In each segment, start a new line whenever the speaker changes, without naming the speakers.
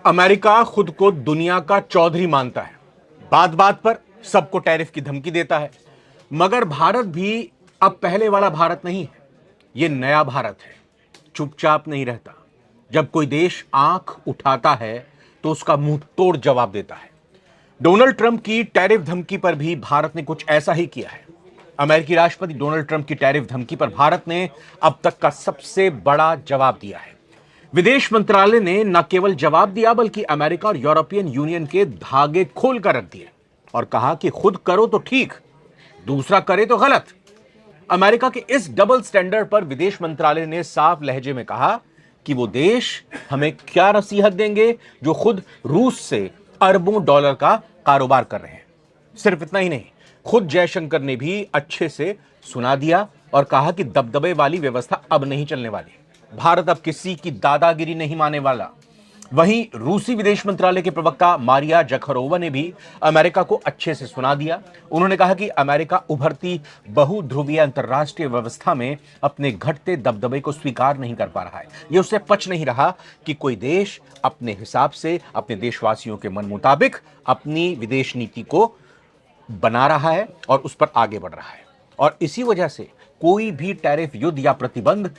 America खुद को दुनिया का चौधरी मानता है। बात बात पर सबको टैरिफ की धमकी देता है। मगर भारत भी अब पहले वाला भारत नहीं है। यह नया भारत है। चुपचाप नहीं रहता। जब कोई देश आंख उठाता है तो उसका मुंह तोड़ जवाब देता है। डोनाल्ड ट्रंप की टैरिफ धमकी पर भी भारत ने कुछ ऐसा ही किया है। अमेरिकी राष्ट्रपति डोनाल्ड ट्रंप की टैरिफ धमकी पर भारत ने अब तक का सबसे बड़ा जवाब दिया है। विदेश मंत्रालय ने न केवल जवाब दिया बल्कि अमेरिका और यूरोपियन यूनियन के धागे खोलकर रख दिए और कहा कि खुद करो तो ठीक, दूसरा करे तो गलत। अमेरिका के इस डबल स्टैंडर्ड पर विदेश मंत्रालय ने साफ लहजे में कहा कि वो देश हमें क्या नसीहत देंगे जो खुद रूस से अरबों डॉलर का कारोबार कर रहे हैं। सिर्फ इतना ही नहीं, खुद जयशंकर ने भी अच्छे से सुना दिया और कहा कि दबदबे वाली व्यवस्था अब नहीं चलने वाली। भारत अब किसी की दादागिरी नहीं मानने वाला। वहीं रूसी विदेश मंत्रालय के प्रवक्ता मारिया जखरोवा ने भी अमेरिका को अच्छे से सुना दिया। उन्होंने कहा कि अमेरिका उभरती बहुध्रुवीय अंतर्राष्ट्रीय व्यवस्था में अपने घटते दबदबे को स्वीकार नहीं कर पा रहा है। यह उससे पच नहीं रहा कि कोई देश अपने हिसाब से अपने देशवासियों के मन मुताबिक अपनी विदेश नीति को बना रहा है और उस पर आगे बढ़ रहा है। और इसी वजह से कोई भी टैरिफ युद्ध या प्रतिबंध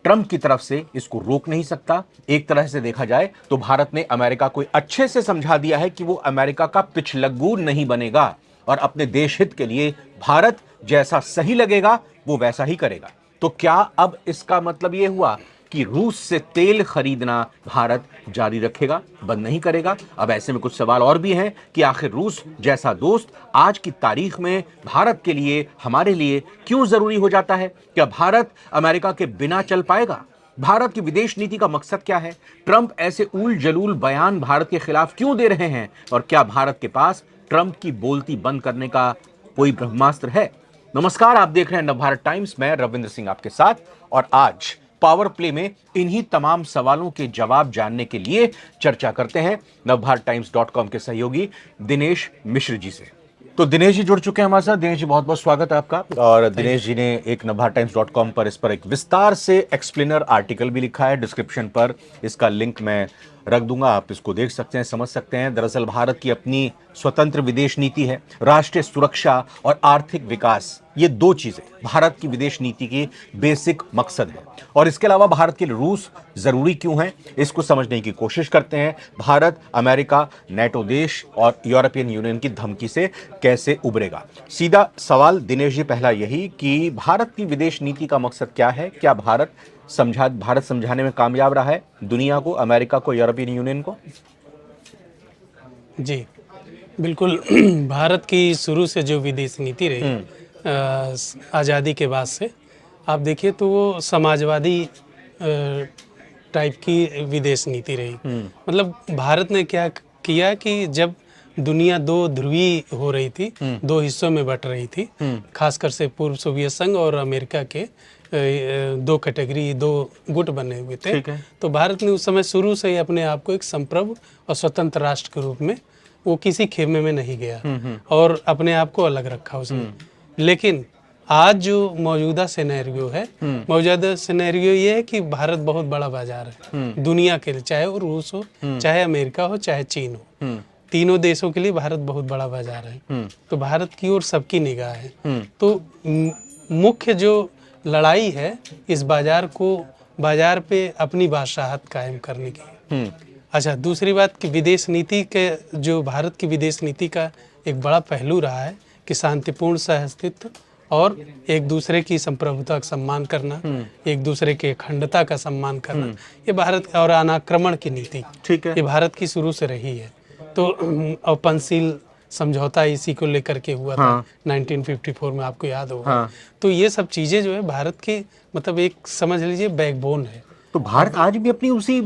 ट्रंप की तरफ से इसको रोक नहीं सकता। एक तरह से देखा जाए तो भारत ने अमेरिका को अच्छे से समझा दिया है कि वो अमेरिका का पिछलग्गू नहीं बनेगा और अपने देश हित के लिए भारत जैसा सही लगेगा वो वैसा ही करेगा। तो क्या अब इसका मतलब यह हुआ कि रूस से तेल खरीदना भारत जारी रखेगा, बंद नहीं करेगा? अब ऐसे में कुछ सवाल और भी हैं कि आखिर रूस जैसा दोस्त आज की तारीख में भारत के लिए, हमारे लिए क्यों जरूरी हो जाता है? क्या भारत अमेरिका के बिना चल पाएगा? भारत की विदेश नीति का मकसद क्या है? ट्रंप ऐसे उल जलूल बयान भारत के खिलाफ क्यों दे रहे हैं? और क्या भारत के पास ट्रंप की बोलती बंद करने का कोई ब्रह्मास्त्र है? नमस्कार, आप देख रहे हैं नवभारत टाइम्स। मैं रविंद्र सिंह आपके साथ और आज पावर प्ले में इन्हीं तमाम सवालों के जवाब जानने के लिए चर्चा करते हैं navbharattimes.com के सहयोगी दिनेश मिश्र जी से। तो दिनेश जी जुड़ चुके हैं हमारे साथ। दिनेश जी, बहुत बहुत स्वागत है आपका। और दिनेश जी ने एक navbharattimes.com पर इस पर एक विस्तार से एक्सप्लेनर आर्टिकल भी लिखा है। डिस्क्रिप्शन पर इसका लिंक मैं रख दूंगा, आप इसको देख सकते हैं, समझ सकते हैं। दरअसल भारत की अपनी स्वतंत्र विदेश नीति है। राष्ट्रीय सुरक्षा और आर्थिक विकास, ये दो चीजें भारत की विदेश नीति की बेसिक मकसद है। और इसके अलावा भारत के लिए रूस जरूरी क्यों है, इसको समझने की कोशिश करते हैं। भारत, अमेरिका, नेटो देश और यूरोपियन यूनियन की धमकी से कैसे उबरेगा? सीधा सवाल दिनेश जी पहला यही कि भारत की विदेश नीति का मकसद क्या है? क्या भारत समझाने में कामयाब रहा है दुनिया को, अमेरिका को, यूरोपियन यूनियन को?
जी बिल्कुल। भारत की शुरू से जो विदेश नीति रही आज़ादी के बाद से, आप देखिए तो वो समाजवादी टाइप की विदेश नीति रही। मतलब भारत ने क्या किया कि जब दुनिया दो ध्रुवीय हो रही थी, दो हिस्सों में बट रही थी, खासकर से पूर्व सोवियत संघ और अमेरिका के दो कैटेगरी, दो गुट बने हुए थे। तो भारत ने उस समय शुरू से ही अपने आप को एक संप्रभु और स्वतंत्र राष्ट्र के रूप में, वो किसी खेमे में नहीं गया और अपने आप को अलग रखा उसने। लेकिन आज जो मौजूदा सिनेरियो है, मौजूदा सिनेरियो ये है कि भारत बहुत बड़ा बाजार है दुनिया के लिए, चाहे वो रूस हो, चाहे अमेरिका हो, चाहे चीन हो। तीनों देशों के लिए भारत बहुत बड़ा बाजार है। तो भारत की ओर सबकी निगाह है। तो मुख्य जो लड़ाई है इस बाजार पे अपनी बादशाहत कायम करने की। अच्छा, दूसरी बात कि विदेश नीति के, जो भारत की विदेश नीति का एक बड़ा पहलू रहा है कि शांतिपूर्ण सहअस्तित्व और एक दूसरे की संप्रभुता का सम्मान करना, एक दूसरे के अखंडता का सम्मान करना, ये भारत और अनाक्रमण की नीति, ठीक है, ये भारत की शुरू से रही है। तो और पंचशील समझौता इसी को लेकर के हुआ था 1954 में, आपको याद होगा। तो ये सब चीजें जो है भारत के, मतलब एक समझ लीजिए बैकबोन है।
तो भारत आज भी अपनी उसी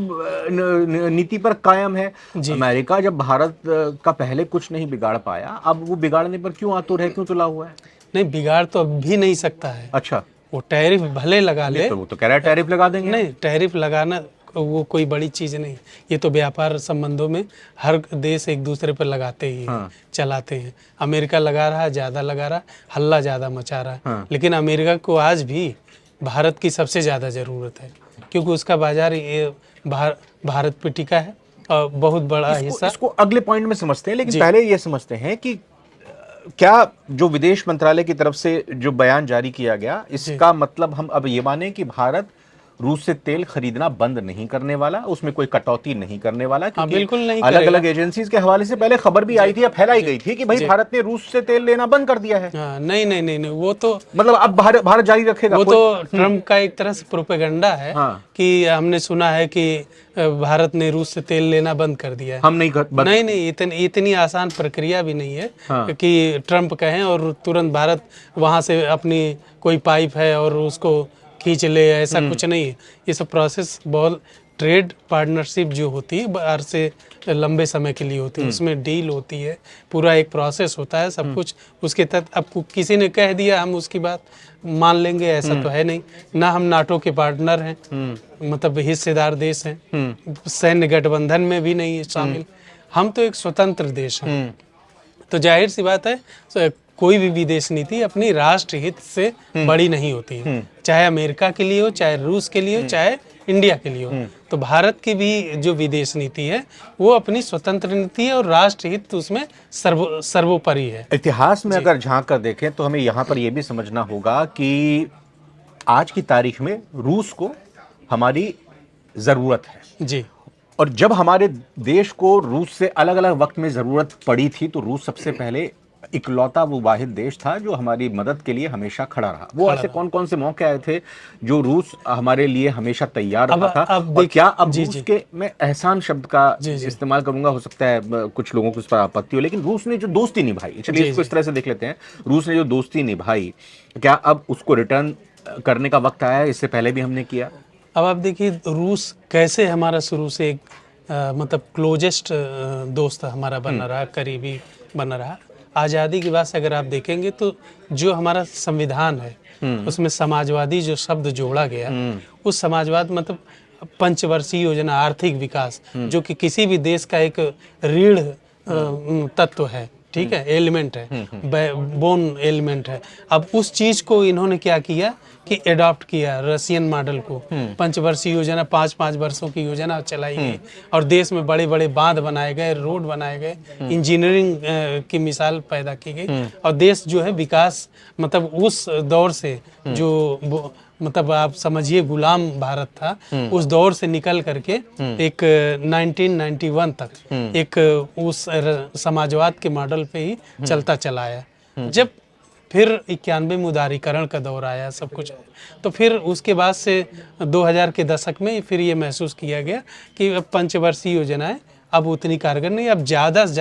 नीति पर कायम है। अमेरिका जब भारत का पहले कुछ नहीं बिगाड़ पाया, अब वो बिगाड़ने पर क्यों आतुर है, क्यों तुला हुआ है?
नहीं, बिगाड़ तो अब भी नहीं सकता है।
अच्छा,
वो टैरिफ भले लगा ले,
तो वो तो कह रहा है टैरिफ लगा देंगे।
नहीं, टैरिफ लगाना वो कोई बड़ी चीज नहीं। ये तो व्यापार संबंधों में हर देश एक दूसरे पर लगाते ही चलाते हैं। अमेरिका लगा रहा है, ज्यादा लगा रहा है, हल्ला ज्यादा मचा रहा है। लेकिन अमेरिका को आज भी भारत की सबसे ज्यादा जरूरत है, क्योंकि उसका बाजार भारत पे टिका है बहुत बड़ा हिस्सा।
इसको अगले पॉइंट में समझते हैं, लेकिन पहले ये समझते हैं कि क्या जो विदेश मंत्रालय की तरफ से जो बयान जारी किया गया, इसका मतलब हम अब ये माने कि भारत रूस से तेल खरीदना बंद नहीं करने वाला, उसमें कोई कटौती नहीं करने वाला? क्योंकि
बिल्कुल नहीं
अलग अलग एजेंसीज के हवाले से पहले खबर भी आई थी या फैलाई गई थी कि भाई भारत ने रूस से तेल लेना बंद कर दिया है।
नहीं नहीं नहीं नहीं, वो तो
मतलब अब भारत जारी रखेगा?
वो तो ट्रम्प का एक तरह से प्रोपेगेंडा है कि हमने सुना है कि भारत ने रूस से तेल लेना बंद कर दिया है।
हम नहीं
नहीं नहीं, इतनी आसान प्रक्रिया भी नहीं है कि ट्रम्प कहें और तुरंत भारत वहां से अपनी कोई पाइप है और उसको खींच ले, ऐसा कुछ नहीं है। ये सब प्रोसेस बहुत ट्रेड पार्टनरशिप जो होती है बाहर से लंबे समय के लिए होती है, उसमें डील होती है, पूरा एक प्रोसेस होता है सब कुछ उसके तहत। अब किसी ने कह दिया हम उसकी बात मान लेंगे, ऐसा तो है नहीं ना। हम नाटो के पार्टनर हैं, मतलब हिस्सेदार देश हैं, सैन्य गठबंधन में भी नहीं है शामिल। हम तो एक स्वतंत्र देश हैं। तो जाहिर सी बात है कोई भी विदेश नीति अपनी राष्ट्र हित से बड़ी नहीं होती है, चाहे अमेरिका के लिए हो, चाहे रूस के लिए हो, चाहे इंडिया के लिए हो। तो भारत की भी जो विदेश नीति है वो अपनी स्वतंत्र नीति है और राष्ट्र हित उसमें सर्वोपरि है।
इतिहास में अगर झांक कर देखें तो हमें यहाँ पर यह भी समझना होगा कि आज की तारीख में रूस को हमारी जरूरत है
जी।
और जब हमारे देश को रूस से अलग अलग वक्त में जरूरत पड़ी थी तो रूस सबसे पहले इकलौता वो वाहिद देश था जो हमारी मदद के लिए हमेशा खड़ा रहा। वो ऐसे कौन कौन से मौके आए थे जो रूस हमारे लिए हमेशा तैयार रहा था? और क्या अब रूस के, मैं एहसान शब्द का इस्तेमाल करूंगा, हो सकता है कुछ लोगों को इस पर आपत्ति हो, लेकिन रूस ने जो दोस्ती निभाई, चलिए इसको इस तरह से देख लेते हैं, रूस ने जो दोस्ती निभाई, क्या अब उसको रिटर्न करने का वक्त आया है? इससे पहले भी हमने किया।
अब आप देखिए रूस कैसे हमारा शुरू से एक मतलब क्लोजेस्ट दोस्त हमारा बना रहा, करीबी बना रहा। आज़ादी के बाद से अगर आप देखेंगे तो जो हमारा संविधान है उसमें समाजवादी जो शब्द जोड़ा गया, उस समाजवाद मतलब पंचवर्षीय योजना, आर्थिक विकास, जो कि किसी भी देश का एक रीढ़ तत्व है, ठीक है, एलिमेंट है, बोन एलिमेंट है। अब उस चीज को इन्होंने क्या किया कि एडॉप्ट किया, रशियन मॉडल को। पंचवर्षीय योजना, 5-5 वर्षों की योजना चलाई गई और देश में बड़े बड़े बांध बनाए गए, रोड बनाए गए, इंजीनियरिंग की मिसाल पैदा की गई और देश जो है विकास, मतलब उस दौर से जो मतलब आप समझिए गुलाम भारत था, उस दौर से निकल करके एक 1991 तक एक उस समाजवाद के मॉडल पे ही चलता चला आया। जब फिर 91 में उदारीकरण का दौर आया, सब कुछ, तो फिर उसके बाद से 2000 के दशक में फिर ये महसूस किया गया कि अब पंचवर्षीय योजनाएं अब उतनी कारगर नहीं, अब ज़्यादा से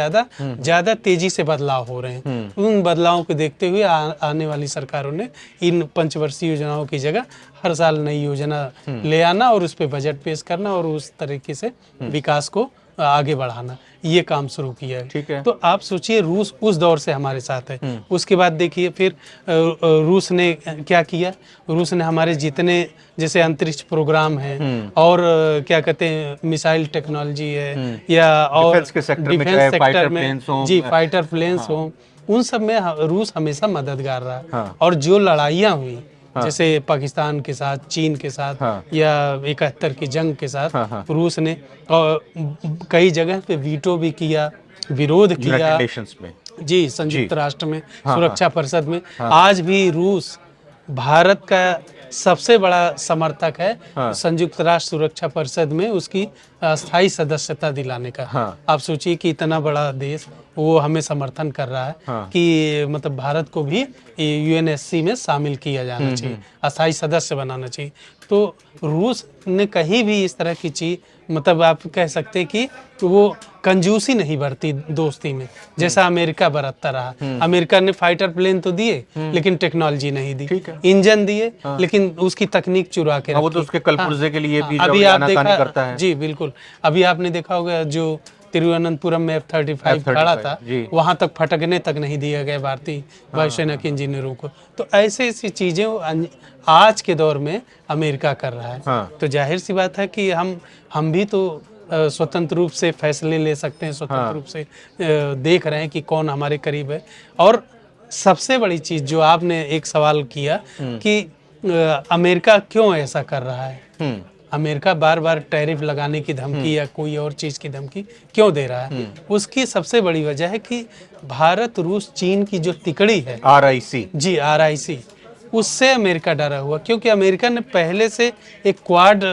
ज़्यादा तेजी से बदलाव हो रहे हैं। उन बदलावों को देखते हुए आने वाली सरकारों ने इन पंचवर्षीय योजनाओं की जगह हर साल नई योजना ले आना और उस पर बजट पेश करना और उस तरीके से विकास को आगे बढ़ाना, ये काम शुरू किया है।
ठीक है।
तो आप सोचिए रूस उस दौर से हमारे साथ है। उसके बाद देखिए फिर रूस ने क्या किया, रूस ने हमारे जितने जैसे अंतरिक्ष प्रोग्राम है और क्या कहते हैं मिसाइल टेक्नोलॉजी है या और
डिफेंस के सेक्टर में, चाहे फाइटर प्लेन्स हो,
जी फाइटर प्लेन्स हो, उन सब में रूस हमेशा मददगार रहा। और जो लड़ाइयाँ हुई जैसे पाकिस्तान के साथ, चीन के साथ या 71 की जंग के साथ, रूस ने कई जगह पे वीटो भी किया, विरोध किया
में,
जी, संयुक्त राष्ट्र में, सुरक्षा परिषद में। आज भी रूस भारत का सबसे बड़ा समर्थक है संयुक्त राष्ट्र सुरक्षा परिषद में उसकी स्थायी सदस्यता दिलाने का। आप सोचिए कि इतना बड़ा देश वो हमें समर्थन कर रहा है कि मतलब भारत को भी यूएनएससी में शामिल किया जाना चाहिए, अस्थायी सदस्य बनाना चाहिए। तो रूस ने कहीं भी इस तरह की चीज, मतलब आप कह सकते हैं कि वो कंजूसी नहीं बरती दोस्ती में, जैसा अमेरिका बरतता रहा। अमेरिका ने फाइटर प्लेन तो दिए लेकिन टेक्नोलॉजी नहीं दी, इंजन दिए लेकिन उसकी तकनीक चुरा के रखी।
वो तो उसके कलपुर्जे के लिए भी
अभी आप देखा
करता है।
जी बिल्कुल, अभी आपने देखा होगा जो तिरुवनंतपुरम में F-35 खड़ा था, वहां तक फटकने तक नहीं दिया गया भारतीय वायुसेना के इंजीनियरों को। तो ऐसे ऐसी चीजें आज के दौर में अमेरिका कर रहा है। तो जाहिर सी बात है कि हम भी तो स्वतंत्र रूप से फैसले ले सकते हैं, स्वतंत्र रूप से देख रहे हैं कि कौन हमारे करीब है। और सबसे बड़ी चीज जो आपने एक सवाल किया कि अमेरिका क्यों ऐसा कर रहा है, अमेरिका बार बार टैरिफ लगाने की धमकी या कोई और चीज़ की धमकी क्यों दे रहा है? उसकी सबसे बड़ी वजह है कि भारत, रूस, चीन की जो तिकड़ी है,
RIC,
जी RIC, उससे अमेरिका डरा हुआ, क्योंकि अमेरिका ने पहले से एक क्वाड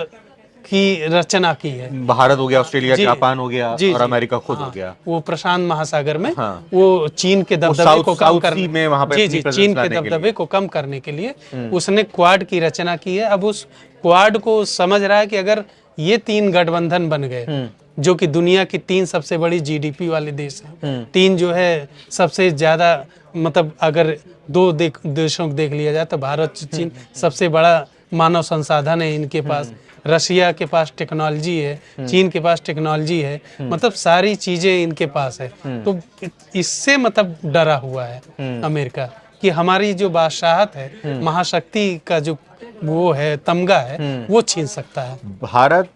की रचना की है।
भारत हो गया, ऑस्ट्रेलिया,
जी,
जापान हो गया
जी,
और
जी,
अमेरिका खुद हो
हाँ,
गया।
वो प्रशांत महासागर में
हाँ।
वो चीन के दबदबे को कम
साउथ
करने
सी में वहां पे
जी
अपनी
जी
presence
चीन के
लाने के
दबदबे
लिए।
को कम करने के लिए उसने क्वाड की रचना की है। अब उस क्वाड को समझ रहा है कि अगर ये 3 गठबंधन बन गए, जो कि दुनिया की 3 सबसे बड़ी GDP वाले देश हैं, 3 जो है सबसे ज्यादा, मतलब अगर 2 देशों को देख लिया जाए तो भारत, चीन सबसे बड़ा मानव संसाधन है इनके पास, रशिया के पास टेक्नोलॉजी है, चीन के पास टेक्नोलॉजी है, मतलब सारी चीजें इनके पास है। तो इससे मतलब डरा हुआ है अमेरिका कि हमारी जो बादशाहत है, महाशक्ति का जो वो है, तमगा है, वो छीन सकता है।
भारत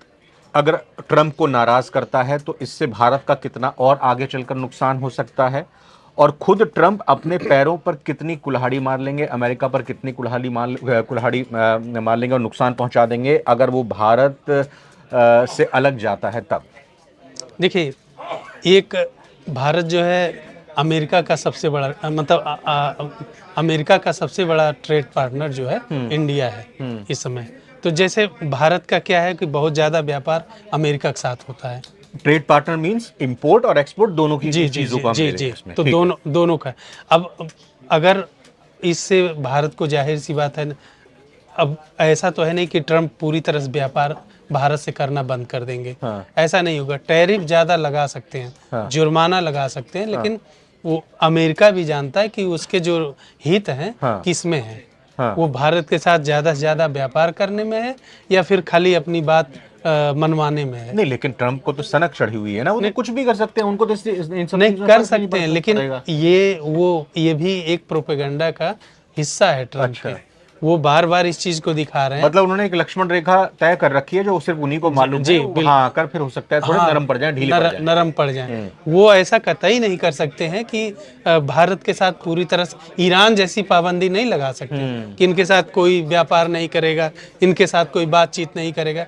अगर ट्रंप को नाराज करता है तो इससे भारत का कितना और आगे चलकर नुकसान हो सकता है, और खुद ट्रंप अपने पैरों पर कितनी कुल्हाड़ी मार लेंगे, अमेरिका पर कितनी कुल्हाड़ी मार लेंगे और नुकसान पहुंचा देंगे अगर वो भारत से अलग जाता है तब।
देखिए, एक भारत जो है अमेरिका का सबसे बड़ा, मतलब अमेरिका का सबसे बड़ा ट्रेड पार्टनर जो है इंडिया है इस समय। तो जैसे भारत का क्या है कि बहुत ज़्यादा व्यापार अमेरिका के साथ होता है।
ट्रेड पार्टनर मींस इंपोर्ट और एक्सपोर्ट दोनों की
जी जी
चीजों
जी
को हम
जी
ले लेंगे
जी
इसमें।
तो
ठीक है।
दोनों का। अब अगर इससे भारत को, जाहिर सी बात है, अब ऐसा तो है नहीं कि ट्रंप पूरी तरह से व्यापार भारत से करना बंद कर देंगे।
हाँ।
ऐसा नहीं होगा। टैरिफ ज़्यादा लगा सकते हैं,
हाँ।
जुर्माना लगा सकते हैं, लेकिन वो अमेरिका भी जानता है कि उसके जो हित हैं
हाँ।
किस में है।
हाँ।
वो भारत के साथ ज़्यादा से ज़्यादा व्यापार करने में है या फिर खाली अपनी बात मनवाने में है।
नहीं, लेकिन ट्रंप को तो सनक चढ़ी हुई है ना, वो तो कुछ भी कर सकते हैं, उनको तो इन सब
नहीं
चीजों
कर
पर नहीं
सकते हैं,
फर्क
लेकिन
पड़ेगा।
ये भी एक प्रोपेगेंडा का हिस्सा है ट्रंप
अच्छा।
के। वो बार बार इस चीज को दिखा रहे हैं।
मतलब उन्होंने एक लक्ष्मण रेखा तय कर रखी है जो सिर्फ उन्हीं को मालूम
जी,
है। वो हाँ कर फिर हो सकता है थोड़े
हाँ,
नरम पड़ जाए, ढीले पड़ जाए।
नरम पड़ जाए। वो ऐसा कतई नहीं कर सकते हैं कि भारत के साथ पूरी तरह से ईरान जैसी पाबंदी नहीं लगा सकते कि इनके साथ कोई व्यापार नहीं करेगा, इनके साथ कोई बातचीत नहीं करेगा।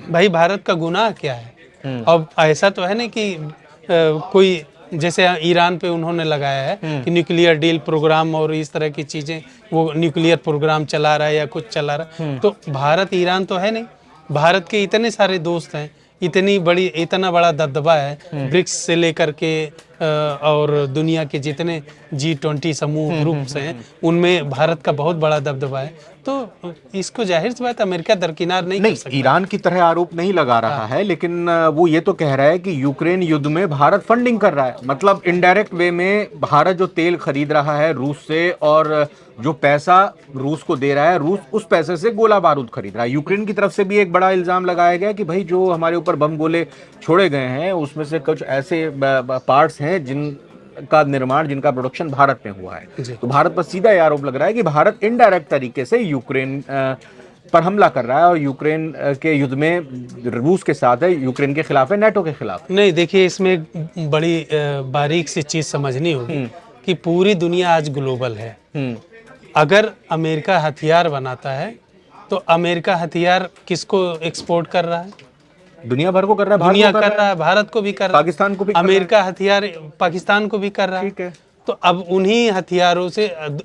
भाई, भारत का गुनाह क्या है? अब ऐसा तो है नहीं कि कोई, जैसे ईरान पे उन्होंने लगाया है कि न्यूक्लियर डील प्रोग्राम और इस तरह की चीजें, वो न्यूक्लियर प्रोग्राम चला रहा है या कुछ चला रहा है। तो भारत ईरान तो है नहीं। भारत के इतने सारे दोस्त हैं, इतना बड़ा दबदबा है, ब्रिक्स से लेकर के और दुनिया के जितने G20 समूह ग्रुप्स हैं, उनमें भारत का बहुत बड़ा दबदबा है। तो इसको जाहिर सी बात अमेरिका दरकिनार नहीं कर सकता।
ईरान की तरह आरोप नहीं लगा रहा है, लेकिन वो ये तो कह रहा है कि यूक्रेन युद्ध में भारत फंडिंग कर रहा है। मतलब इनडायरेक्ट वे में भारत जो तेल खरीद रहा है रूस से, और जो पैसा रूस को दे रहा है, रूस उस पैसे से गोला बारूद खरीद रहा है। यूक्रेन की तरफ से भी एक बड़ा इल्जाम लगाया गया कि भाई जो हमारे ऊपर बम गोले छोड़े गए हैं उसमें से कुछ ऐसे पार्ट्स हैं जिनका निर्माण, जिनका प्रोडक्शन भारत में हुआ है। तो भारत पर सीधा यह आरोप लग रहा है कि भारत इनडायरेक्ट तरीके से यूक्रेन पर हमला कर रहा है, और यूक्रेन के युद्ध में रूस के साथ है, यूक्रेन के खिलाफ है, नेटो के खिलाफ।
नहीं, देखिए, इसमें एक बड़ी बारीक सी चीज समझनी होगी कि पूरी दुनिया आज ग्लोबल है। अगर अमेरिका हथियार बनाता है तो अमेरिका हथियार किसको एक्सपोर्ट कर रहा है?
दुनिया भर को कर रहा है,
दुनिया कर रहा है, भारत को भी कर रहा है,
पाकिस्तान को भी कर रहा है।
अमेरिका हथियार पाकिस्तान को भी कर रहा है।
ठीक है।
तो अब उन्हीं हथियारों से,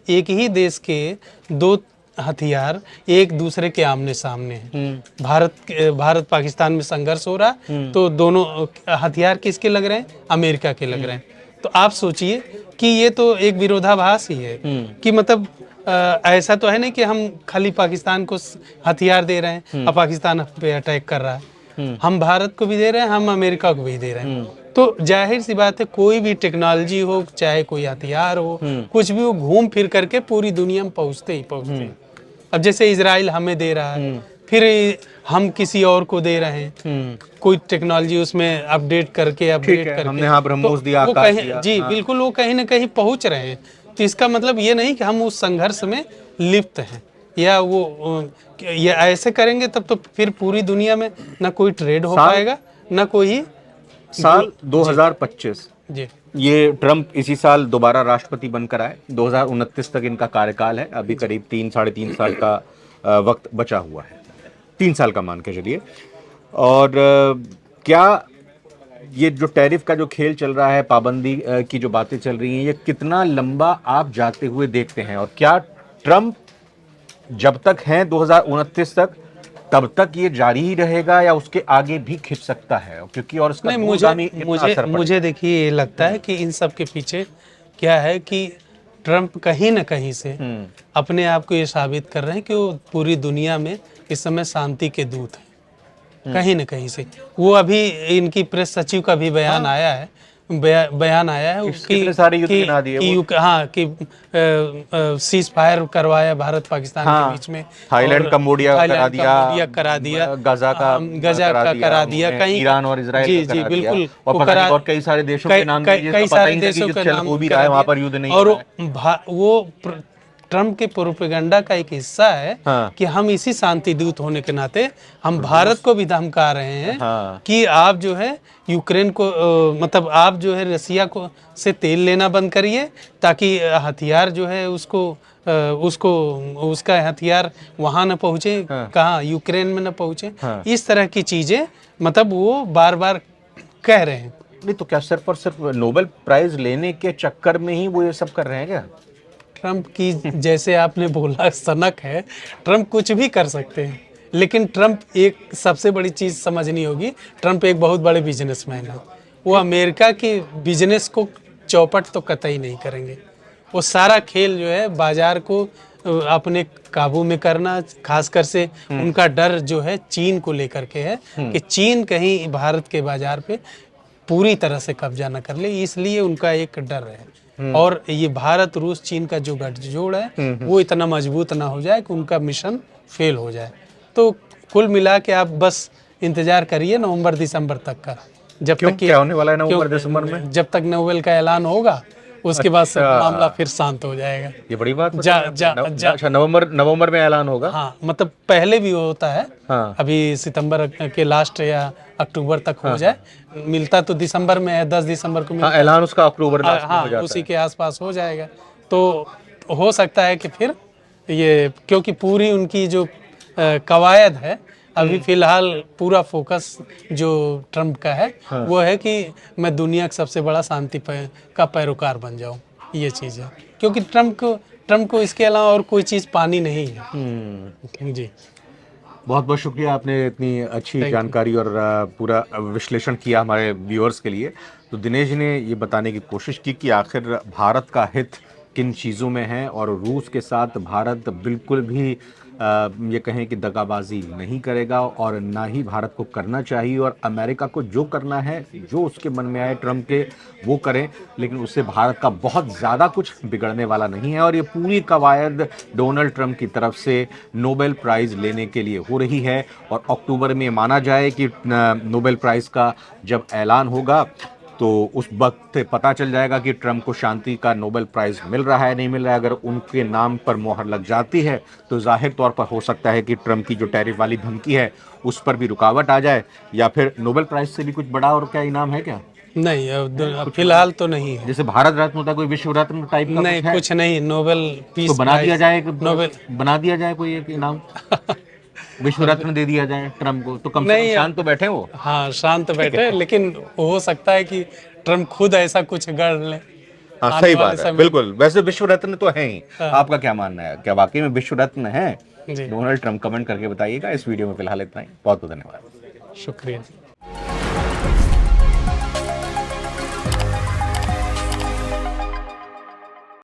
एक ही देश के 2 हथियार एक दूसरे के आमने सामने हैं। भारत पाकिस्तान में संघर्ष हो रहा है, तो दोनों हथियार किसके लग रहे हैं? अमेरिका के लग रहे हैं। तो आप सोचिए कि ये तो एक विरोधाभास ही है कि मतलब ऐसा तो है नहीं कि हम खाली पाकिस्तान को हथियार दे रहे हैं और पाकिस्तान हम पे अटैक कर रहा है। हम भारत को भी दे रहे हैं, हम अमेरिका को भी दे रहे हैं। तो जाहिर सी बात है, कोई भी टेक्नोलॉजी हो, चाहे कोई हथियार हो, कुछ भी हो, घूम फिर करके पूरी दुनिया में पहुंचते ही पहुंचते हैं। अब जैसे इजराइल हमें दे रहा है, फिर हम किसी और को दे रहे हैं, कोई टेक्नोलॉजी उसमें अपडेट करके
हमने यहाँ ब्रह्मोस दिया, आकाश दिया।
जी बिल्कुल, वो कहीं ना कहीं पहुंच रहे हैं। तो इसका मतलब ये नहीं कि हम उस संघर्ष में लिप्त हैं, या वो ये ऐसे करेंगे तब तो फिर पूरी दुनिया में ना कोई ट्रेड हो पाएगा, ना कोई।
साल 2025,
जी,
ये ट्रंप इसी साल दोबारा राष्ट्रपति बनकर आए। 2029 तक इनका कार्यकाल है, अभी करीब 3 साढ़े 3 साल का वक्त बचा हुआ है। 3 साल का मान के चलिए। और क्या ये जो टैरिफ का जो खेल चल रहा है, पाबंदी की जो बातें चल रही हैं, ये कितना लंबा आप जाते हुए देखते हैं? और क्या ट्रम्प जब तक हैं 2029 तक, तब तक ये जारी ही रहेगा या उसके आगे भी खिंच सकता है? क्योंकि और इसका
नहीं,
दूरगामी इतना असर पड़ेगा।
मुझे देखिए ये लगता है कि इन सब के पीछे क्या है कि ट्रम्प कहीं ना कहीं से अपने आप को ये साबित कर रहे हैं कि वो पूरी दुनिया में इस समय शांति के दूत हैं। कहीं ना कहीं से वो अभी इनकी प्रेस सचिव का भी बयान आया है, बयान आया है
कितने सारे युद्ध गिना दिए वो।
हाँ कि सीज फायर करवाया भारत पाकिस्तान के बीच में,
थाईलैंड कंबोडिया
करा दिया,
गाजा का
करा दिया, कहीं
ईरान और इजराइल
जी
का
जी
करा
बिल्कुल
दिया, और पता नहीं और कई सारे देशों के नाम दिए,
कई
जिसका पता
सारे
ही नहीं
देशों
कि
के
चल
नाम
वो भी रहा है, वहां पर युद्ध नहीं हो
और
रहा है।
वो ट्रम्प के प्रोपेगेंडा का एक हिस्सा है
हाँ।
कि हम इसी शांति दूत होने के नाते हम भारत को भी धमका रहे हैं
हाँ।
कि आप जो है यूक्रेन को मतलब आप जो है रसिया को से तेल लेना बंद करिए, ताकि हथियार जो है उसको उसका हथियार वहां न पहुंचे, कहाँ यूक्रेन में न पहुंचे। इस तरह की चीजें मतलब वो बार बार कह रहे हैं।
नहीं तो क्या सिर्फ और सिर्फ नोबेल प्राइज लेने के चक्कर में ही वो ये सब कर रहे हैं क्या?
ट्रम्प की जैसे आपने बोला सनक है, ट्रम्प कुछ भी कर सकते हैं, लेकिन ट्रम्प एक सबसे बड़ी चीज़ समझनी होगी, ट्रम्प एक बहुत बड़े बिजनेसमैन है। वो अमेरिका के बिजनेस को चौपट तो कतई नहीं करेंगे। वो सारा खेल जो है बाजार को अपने काबू में करना, खासकर से उनका डर जो है चीन को लेकर के है कि चीन कहीं भारत के बाजार पे पूरी तरह से कब्जा न कर ले, इसलिए उनका एक डर है। और ये भारत रूस चीन का जो गठजोड़ है वो इतना मजबूत ना हो जाए कि उनका मिशन फेल हो जाए। तो कुल मिला के आप बस इंतजार करिए नवंबर दिसंबर तक का, जब तक
क्या होने वाला है नवंबर दिसंबर में?
जब तक नोबेल का ऐलान होगा उसके बाद से मामला फिर शांत हो जाएगा।
ये बड़ी बात
अच्छा,
नवंबर में ऐलान होगा।
हाँ, मतलब पहले भी होता है।
हाँ।
अभी सितंबर के लास्ट या अक्टूबर तक हो जाए, मिलता तो दिसंबर में है, 10 दिसंबर को मिलता है।
ऐलान उसका अक्टूबर लास्ट में हो जाता है।
उसी के आसपास हो जाएगा। तो हो सकता है कि फिर ये, क्योंकि पूरी उनकी जो कवायद है अभी फिलहाल पूरा फोकस जो ट्रम्प का है वो है कि मैं दुनिया का सबसे बड़ा शांति का पैरोकार बन जाऊं, ये चीज़ है। क्योंकि ट्रम्प को इसके अलावा और कोई चीज़ पानी नहीं है। जी,
बहुत बहुत शुक्रिया, आपने इतनी अच्छी जानकारी और पूरा विश्लेषण किया हमारे व्यूअर्स के लिए। तो दिनेश जी ने ये बताने की कोशिश की कि आखिर भारत का हित किन चीज़ों में है, और रूस के साथ भारत बिल्कुल भी ये कहें कि दगाबाजी नहीं करेगा, और ना ही भारत को करना चाहिए। और अमेरिका को जो करना है, जो उसके मन में आए ट्रम्प के, वो करें, लेकिन उससे भारत का बहुत ज़्यादा कुछ बिगड़ने वाला नहीं है। और ये पूरी कवायद डोनाल्ड ट्रम्प की तरफ से नोबेल प्राइज़ लेने के लिए हो रही है। और अक्टूबर में माना जाए कि नोबेल प्राइज़ का जब ऐलान होगा तो उस वक्त पता चल जाएगा कि ट्रम्प को शांति का नोबेल प्राइज़ मिल रहा है नहीं मिल रहा है। अगर उनके नाम पर मोहर लग जाती है तो जाहिर तौर पर हो सकता है कि ट्रम्प की जो टैरिफ वाली धमकी है उस पर भी रुकावट आ जाए, या फिर नोबेल प्राइज़ से भी कुछ बड़ा और क्या इनाम है क्या?
नहीं, अब फिलहाल तो नहीं है।
जैसे भारत रत्न होता है, कोई विश्व रत्न टाइप का
नहीं, कुछ नहीं। नोबेल पीस
तो बना दिया जाए,
नोबेल
बना दिया जाए कोई एक इनाम, विश्व रत्न दे दिया जाए ट्रम्प को, तो कम से कम शांत तो बैठे वो।
हाँ, शांत बैठे, लेकिन हो सकता है कि ट्रम्प खुद ऐसा कुछ गढ़ ले।
हाँ, सही बात है, बिल्कुल। वैसे विश्व रत्न तो है ही। आपका क्या मानना है, क्या वाकई में विश्व रत्न है डोनाल्ड ट्रम्प? कमेंट करके बताइएगा। इस वीडियो में फिलहाल इतना ही। बहुत बहुत धन्यवाद,
शुक्रिया।